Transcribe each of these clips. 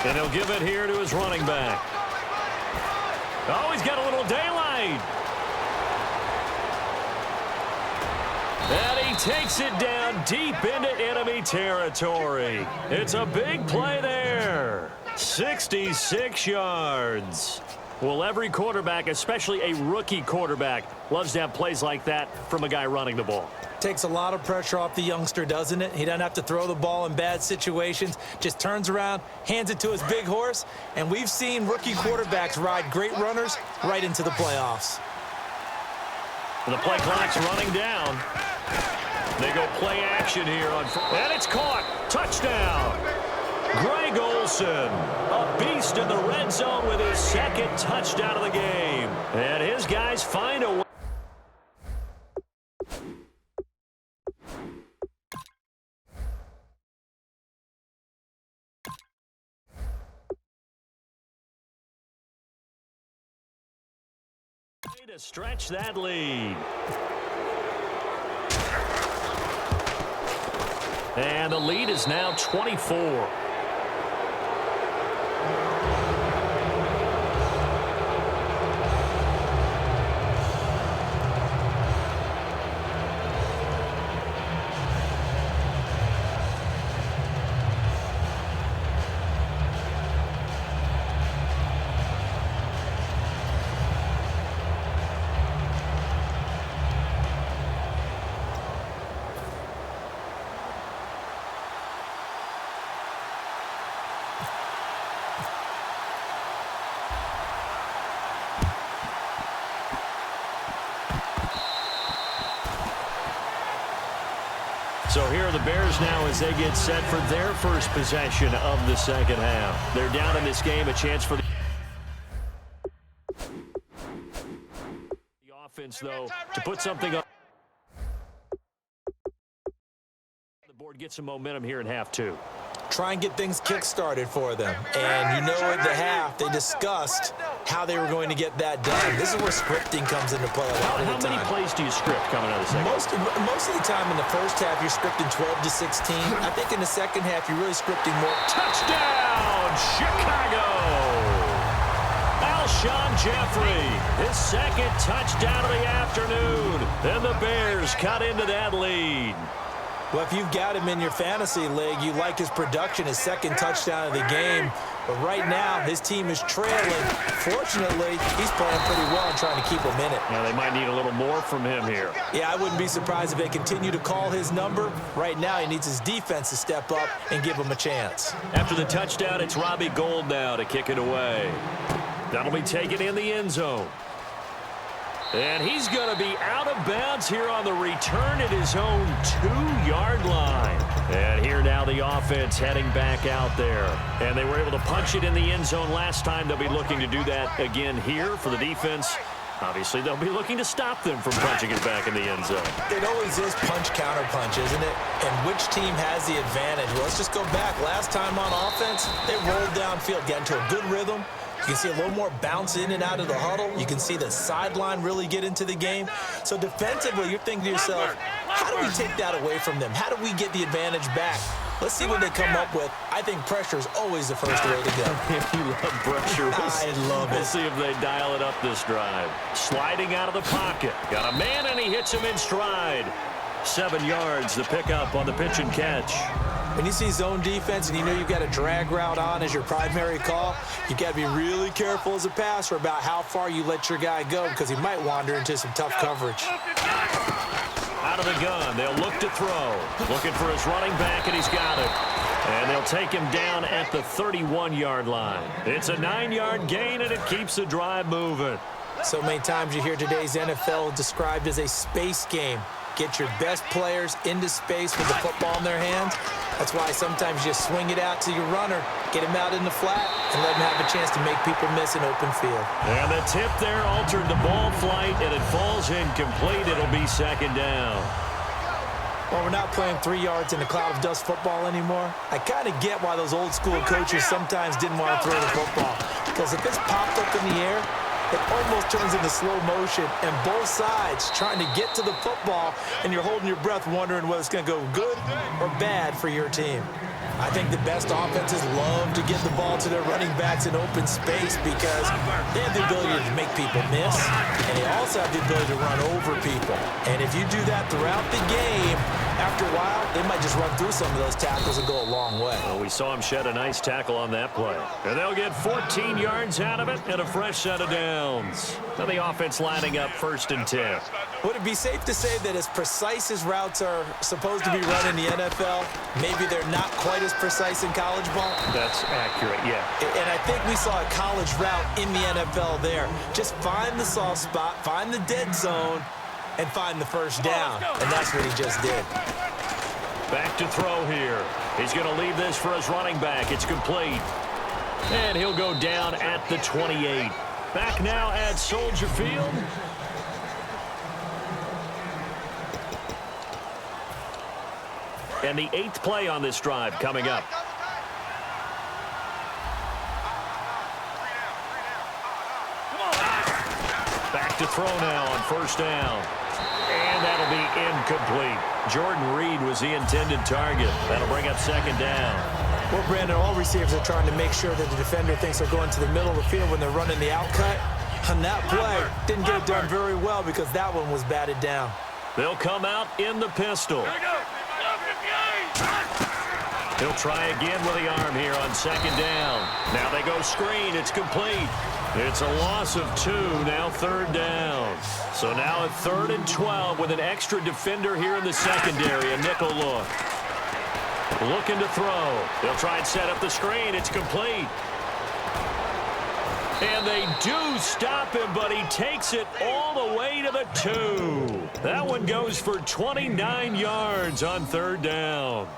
And he'll give it here to his running back. Oh, he's got a little daylight. And he takes it down deep into enemy territory. It's a big play there. 66 yards. Well, every quarterback, especially a rookie quarterback, loves to have plays like that from a guy running the ball. Takes a lot of pressure off the youngster, doesn't it? He doesn't have to throw the ball in bad situations. Just turns around, hands it to his big horse. And we've seen rookie quarterbacks ride great runners right into the playoffs. And the play clock's running down. They go play action here on, and it's caught. Touchdown. Greg Olsen, a beast in the red zone with his second touchdown of the game. And his guys find a way to stretch that lead. And the lead is now 24. So here are the Bears now as they get set for their first possession of the second half. They're down in this game, a chance for the offense, though, to put something up. The board gets some momentum here in half two. Try and get things kick-started for them. And you know at the half, they discussed how they were going to get that done. This is where scripting comes into play a lot of the time. How many plays do you script coming out of the second? Most of the time in the first half, you're scripting 12 to 16. I think in the second half, you're really scripting more. Touchdown, Chicago! Alshon Jeffrey, his second touchdown of the afternoon. And the Bears cut into that lead. Well, if you've got him in your fantasy league, you like his production, his second touchdown of the game. But right now, his team is trailing. Fortunately, he's playing pretty well and trying to keep him in it. Yeah, they might need a little more from him here. Yeah, I wouldn't be surprised if they continue to call his number. Right now, he needs his defense to step up and give him a chance. After the touchdown, it's Robbie Gould now to kick it away. That'll be taken in the end zone. And he's going to be out of bounds here on the return at his own 2-yard line. And here now the offense heading back out there. And they were able to punch it in the end zone last time. They'll be looking to do that again here for the defense. Obviously, they'll be looking to stop them from punching it back in the end zone. It always is punch-counter-punch, isn't it? And which team has the advantage? Well, let's just go back. Last time on offense, they rolled downfield, get into a good rhythm. You can see a little more bounce in and out of the huddle. You can see the sideline really get into the game. So defensively, you're thinking to yourself, how do we take that away from them? How do we get the advantage back? Let's see what they come up with. I think pressure is always the first way to go. You love pressure. I love it. We'll see if they dial it up this drive. Sliding out of the pocket. Got a man, and he hits him in stride. 7 yards, the pickup on the pitch and catch. When you see zone defense and you know you've got a drag route on as your primary call, you've got to be really careful as a passer about how far you let your guy go because he might wander into some tough coverage. Out of the gun, they'll look to throw. Looking for his running back, and he's got it. And they'll take him down at the 31-yard line. It's a 9-yard gain, and it keeps the drive moving. So many times you hear today's NFL described as a space game. Get your best players into space with the football in their hands. That's why sometimes you just swing it out to your runner, get him out in the flat, and let him have a chance to make people miss an open field. And the tip there altered the ball flight, and it falls incomplete. It'll be second down. Well, we're not playing 3 yards in a cloud of dust football anymore. I kind of get why those old school coaches sometimes didn't want to throw the football. Because if it's popped up in the air, it almost turns into slow motion, and both sides trying to get to the football, and you're holding your breath wondering whether it's going to go good or bad for your team. I think the best offenses love to get the ball to their running backs in open space because they have the ability to make people miss, and they also have the ability to run over people. And if you do that throughout the game, after a while, they might just run through some of those tackles and go a long way. Well, we saw him shed a nice tackle on that play. And they'll get 14 yards out of it and a fresh set of downs. Now the offense lining up 1st and 10. Would it be safe to say that as precise as routes are supposed to be run in the NFL, maybe they're not quite as precise in college ball? That's accurate, yeah. And I think we saw a college route in the NFL there. Just find the soft spot, find the dead zone, and find the first down. And that's what he just did. Back to throw here. He's going to leave this for his running back. It's complete. And he'll go down at the 28. Back now at Soldier Field. And the 8th play on this drive coming up. Back to throw now on 1st down. And that'll be incomplete. Jordan Reed was the intended target. That'll bring up 2nd down. Well, Brandon, all receivers are trying to make sure that the defender thinks they're going to the middle of the field when they're running the out cut. On that play, didn't get it done very well because that one was batted down. They'll come out in the pistol. He'll try again with the arm here on 2nd down. Now they go screen. It's complete. It's a loss of 2, now 3rd down. So now at 3rd and 12 with an extra defender here in the secondary, a nickel look. Looking to throw. They'll try and set up the screen. It's complete. And they do stop him, but he takes it all the way to the 2. That one goes for 29 yards on 3rd down.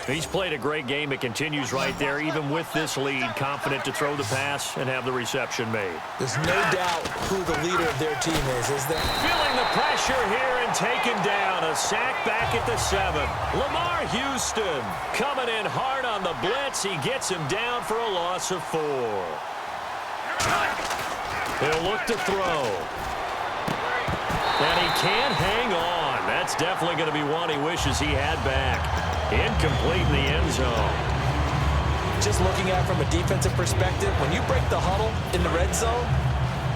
He's played a great game. It continues right there, even with this lead, confident to throw the pass and have the reception made. There's no doubt who the leader of their team is there? Feeling the pressure here and taken down. A sack back at the 7. Lamar Houston coming in hard on the blitz. He gets him down for a loss of 4. He'll look to throw. And he can't hang on. That's definitely going to be one he wishes he had back. Incomplete in the end zone. Just looking at it from a defensive perspective, when you break the huddle in the red zone,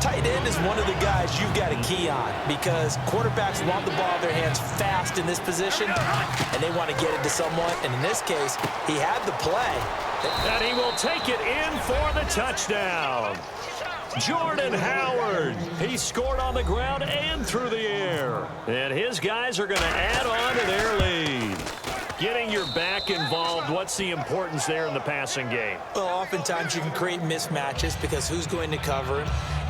tight end is one of the guys you've got a key on because quarterbacks want the ball in their hands fast in this position, and they want to get it to someone. And in this case, he had the play. And he will take it in for the touchdown. Jordan Howard. He scored on the ground and through the air. And his guys are going to add on to their lead. Getting your back involved, what's the importance there in the passing game? Well, oftentimes you can create mismatches because who's going to cover him?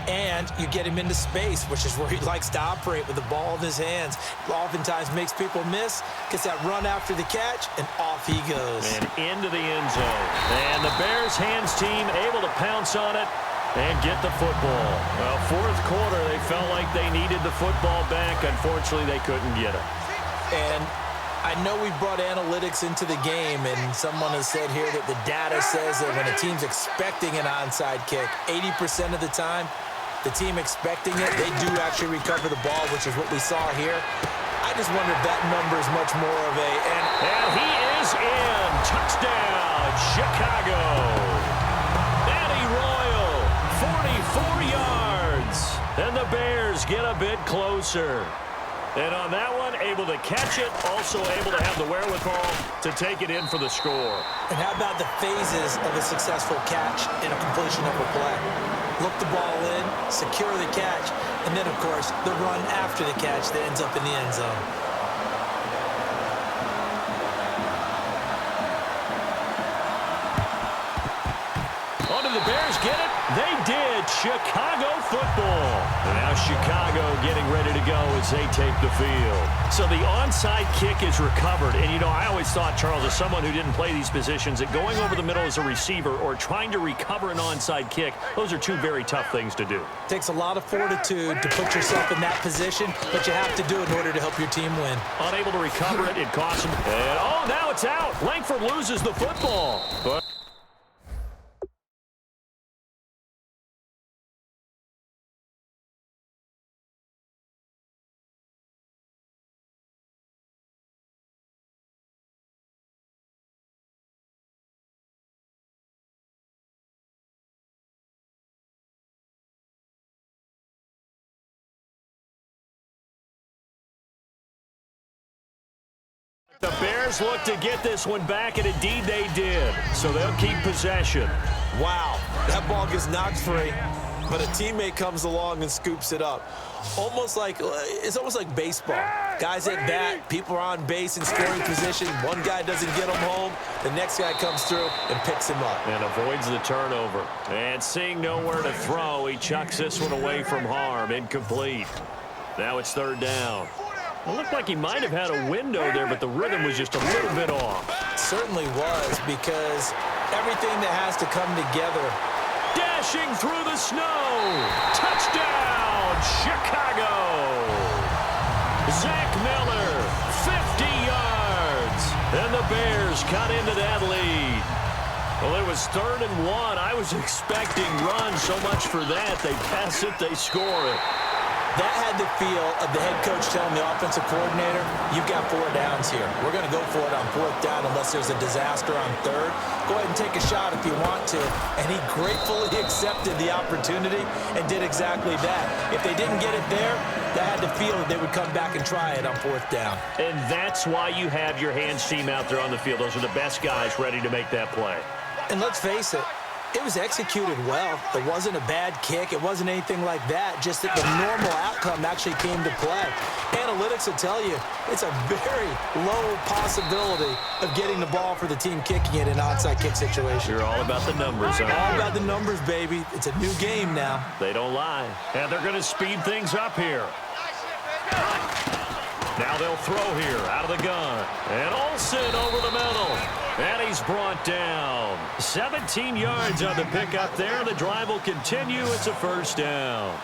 And you get him into space, which is where he likes to operate with the ball in his hands. Oftentimes makes people miss, gets that run after the catch, and off he goes. And into the end zone. And the Bears hands team able to pounce on it and get the football. Well, 4th quarter, they felt like they needed the football back. Unfortunately, they couldn't get it. And I know we brought analytics into the game, and someone has said here that the data says that when a team's expecting an onside kick, 80% of the time, the team expecting it, they do actually recover the ball, which is what we saw here. I just wonder if that number is much more of a... And he is in. Touchdown, Chicago. Eddie Royal, 44 yards. And the Bears get a bit closer. And on that one, able to catch it, also able to have the wherewithal to take it in for the score. And how about the phases of a successful catch and a completion of a play? Look the ball in, secure the catch, and then, of course, the run after the catch that ends up in the end zone. Oh, did the Bears get it? They did. Chicago football. And now Chicago getting ready to go as they take the field. So the onside kick is recovered. And, you know, I always thought, Charles, as someone who didn't play these positions, that going over the middle as a receiver or trying to recover an onside kick, those are two very tough things to do. It takes a lot of fortitude to put yourself in that position, but you have to do it in order to help your team win. Unable to recover it, it costs him. And, oh, now it's out. Langford loses the football. But The Bears look to get this one back, and indeed they did. So they'll keep possession. Wow, that ball gets knocked free, but a teammate comes along and scoops it up. It's almost like baseball. Guys at bat, people are on base in scoring position. One guy doesn't get him home. The next guy comes through and picks him up. And avoids the turnover. And seeing nowhere to throw, he chucks this one away from harm. Incomplete. Now it's third down. It looked like he might have had a window there, but the rhythm was just a little bit off. Certainly was, because everything that has to come together. Dashing through the snow. Touchdown, Chicago. Zach Miller, 50 yards. And the Bears cut into that lead. Well, it was 3rd and 1. I was expecting runs, so much for that. They pass it, they score it. That had the feel of the head coach telling the offensive coordinator, you've got 4 downs here. We're going to go for it on 4th down unless there's a disaster on 3rd. Go ahead and take a shot if you want to. And he gratefully accepted the opportunity and did exactly that. If they didn't get it there, that had the feel that they would come back and try it on 4th down. And that's why you have your hands team out there on the field. Those are the best guys ready to make that play. And let's face it, it was executed well. It wasn't a bad kick. It wasn't anything like that. Just that the normal outcome actually came to play. Analytics will tell you it's a very low possibility of getting the ball for the team kicking it in an onside kick situation. You're all about the numbers, aren't you? All about the numbers, baby. It's a new game now. They don't lie. And they're going to speed things up here. Now they'll throw here out of the gun. And Olsen over the middle. And he's brought down. 17 yards on the pickup there. The drive will continue. It's a 1st down.